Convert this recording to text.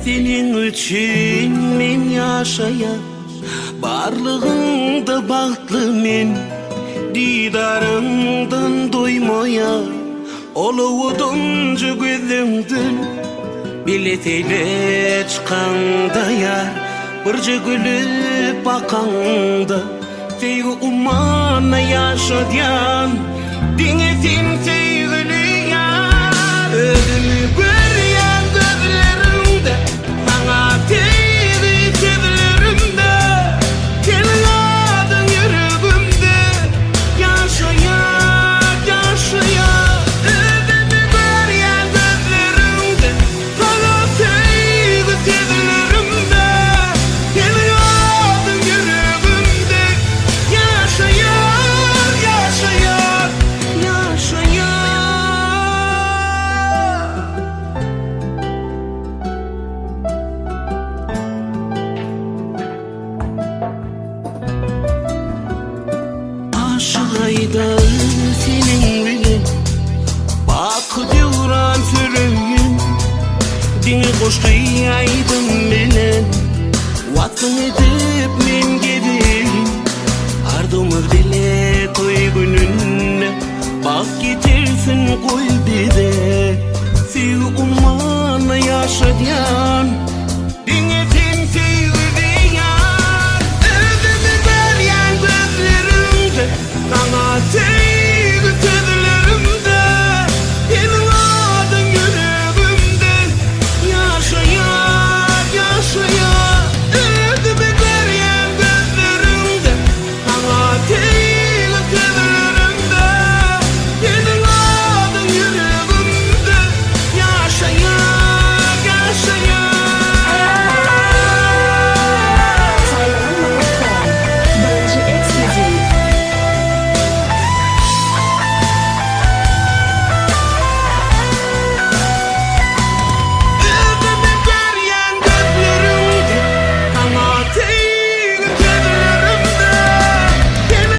Senin için men yaşayar, barlığında baktlı men, didarından doymaya, oluvudunca gözümdün, bilet eyle çıkanda yar, birce gülüp bakanda, sevgi umana yaşayan, dinletin sevgili yar. Ölümü görüyen gözlerimde, bana teyze çevlerimde, senin adın yüreğimde, yaşayar, yaşayar. Ölümü görüyen gözlerimde, bana teyze çevlerimde, senin adın yüreğimde, yaşayar, yaşayar, yaşayar. Aşık ayda senin bilen, bakı devran süreyim, dini koştu ayda